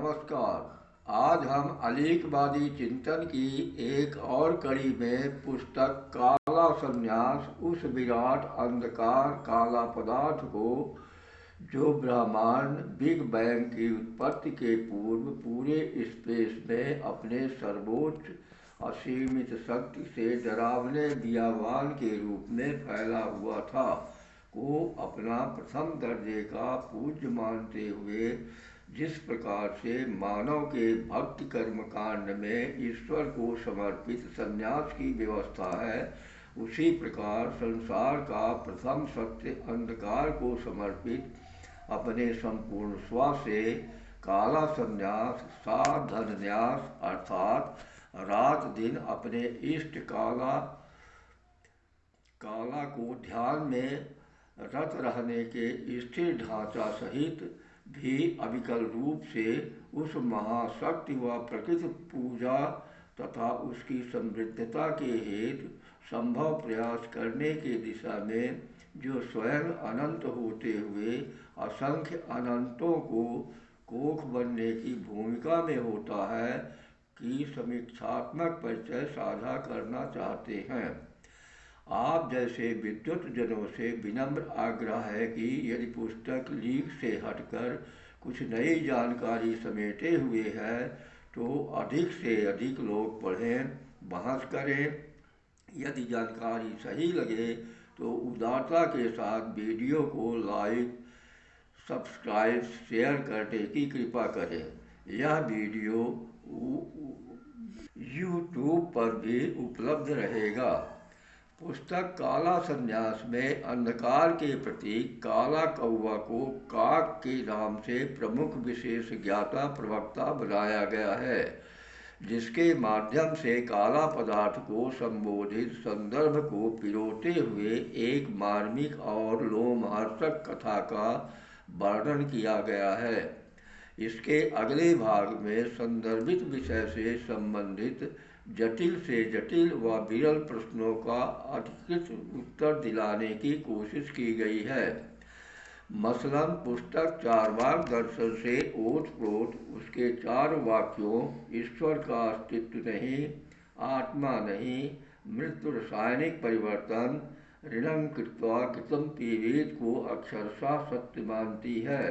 नमस्कार। आज हम अलीकवादी चिंतन की एक और कड़ी में पुस्तक काला संन्यास उस विराट अंधकार काला पदार्थ को जो ब्रह्मांड बिग बैंग की उत्पत्ति के पूर्व पूरे स्पेस में अपने सर्वोच्च असीमित शक्ति से डरावने बियाबान के रूप में फैला हुआ था, को अपना प्रथम दर्जे का पूज्य मानते हुए जिस प्रकार से मानव के भक्ति कर्म कांड में ईश्वर को समर्पित संन्यास की व्यवस्था है, उसी प्रकार संसार का प्रथम सत्य अंधकार को समर्पित अपने संपूर्ण स्व से काला संन्यास साधन्यास अर्थात रात दिन अपने इष्ट काला को ध्यान में रत रहने के स्थिर ढांचा सहित भी अविकल रूप से उस महाशक्ति व प्रकृति पूजा तथा उसकी समृद्धता के हेतु संभव प्रयास करने की दिशा में जो स्वयं अनंत होते हुए असंख्य अनंतों को कोख बनने की भूमिका में होता है की समीक्षात्मक परिचय साझा करना चाहते हैं। आप जैसे विद्वत जनों से विनम्र आग्रह है कि यदि पुस्तक लीक से हटकर कुछ नई जानकारी समेटे हुए है तो अधिक से अधिक लोग पढ़ें, बहस करें। यदि जानकारी सही लगे तो उदारता के साथ वीडियो को लाइक, सब्सक्राइब, शेयर करने की कृपा करें। यह वीडियो यूट्यूब पर भी उपलब्ध रहेगा। पुस्तक काला संन्यास में अंधकार के प्रतीक काला कौवा को काक के नाम से प्रमुख विशेष ज्ञाता प्रवक्ता बनाया गया है, जिसके माध्यम से काला पदार्थ को संबोधित संदर्भ को पिरोते हुए एक मार्मिक और लोमहर्षक कथा का वर्णन किया गया है। इसके अगले भाग में संदर्भित विषय से संबंधित जटिल से जटिल व विरल प्रश्नों का अधिकृत उत्तर दिलाने की कोशिश की गई है। मसलन पुस्तक चार्वाक दर्शन से ओतप्रोत उसके 4 वाक्यों ईश्वर का अस्तित्व नहीं, आत्मा नहीं, मृत्यु रासायनिक परिवर्तन, ऋणं कृत्वा कृतं पीड़ित को अक्षरशः सत्य मानती है।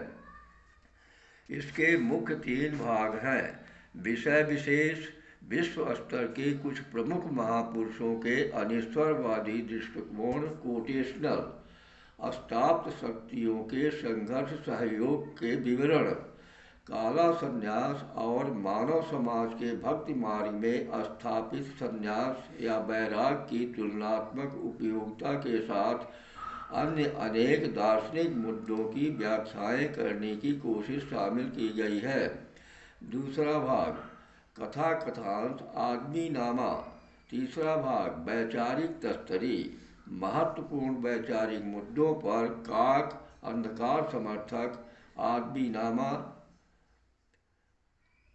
इसके मुख्य 3 भाग हैं। विषय विशेष, विश्व स्तर के कुछ प्रमुख महापुरुषों के अनिश्वरवादी दृष्टिकोण कोटेशनल, अस्ताप्त शक्तियों के संघर्ष सहयोग के विवरण, काला संन्यास और मानव समाज के भक्ति मार्ग में स्थापित संन्यास या वैराग की तुलनात्मक उपयोगिता के साथ अन्य अनेक दार्शनिक मुद्दों की व्याख्याएं करने की कोशिश शामिल की गई है। दूसरा भाग कथा कथांश आदमी नामा। तीसरा भाग वैचारिक तस्तरी, महत्वपूर्ण वैचारिक मुद्दों पर काक, अंधकार समर्थक, आदमी नामा।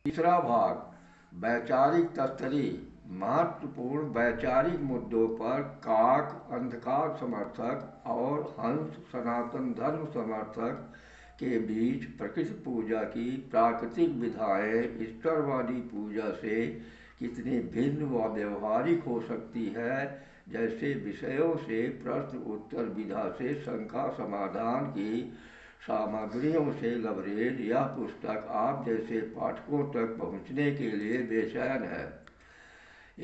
तीसरा भाग वैचारिक तस्तरी, महत्वपूर्ण वैचारिक मुद्दों पर काक, अंधकार समर्थक और हंस सनातन धर्म समर्थक के बीच प्रकृति पूजा की प्राकृतिक विधाएं ईश्वरवादी पूजा से कितनी भिन्न व व्यवहारिक हो सकती है, जैसे विषयों से प्रश्न उत्तर विधा से शंका समाधान की सामग्रियों से लबरेज यह पुस्तक आप जैसे पाठकों तक पहुँचने के लिए बेचैन है।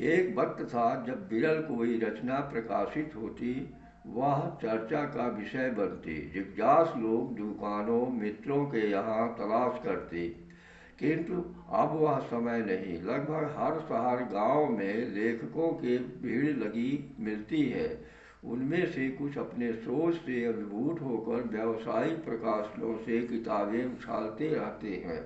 एक वक्त था जब विरल कोई रचना प्रकाशित होती, वह चर्चा का विषय बनती, जिज्ञासु लोग दुकानों मित्रों के यहाँ तलाश करते, किंतु अब वह समय नहीं। लगभग हर शहर गांव में लेखकों की भीड़ लगी मिलती है। उनमें से कुछ अपने सोच से अभिभूत होकर व्यावसायिक प्रकाशनों से किताबें उछालते रहते हैं,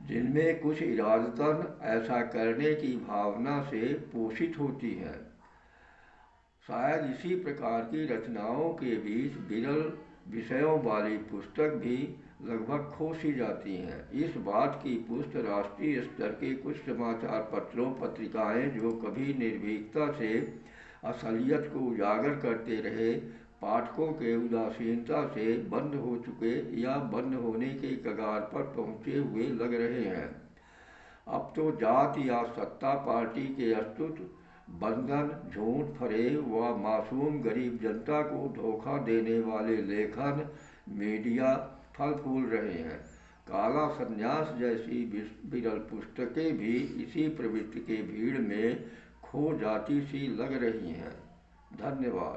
जिनमें कुछ इरादतन ऐसा करने की भावना से पोषित होती हैं। शायद इसी प्रकार की रचनाओं के बीच विरल विषयों वाली पुस्तक भी लगभग खो सी जाती हैं। इस बात की पुष्टि राष्ट्रीय स्तर के कुछ समाचार पत्रों पत्रिकाएं जो कभी निर्भीकता से असलियत को उजागर करते रहे, पाठकों के उदासीनता से बंद हो चुके या बंद होने के कगार पर पहुंचे हुए लग रहे हैं। अब तो जात या सत्ता पार्टी के अस्तुत बंधन, झूठ फरेब व मासूम गरीब जनता को धोखा देने वाले लेखन मीडिया फल फूल रहे हैं। काला संन्यास जैसी विरल पुस्तकें भी इसी प्रवृत्ति के भीड़ में खो जाती सी लग रही हैं। धन्यवाद।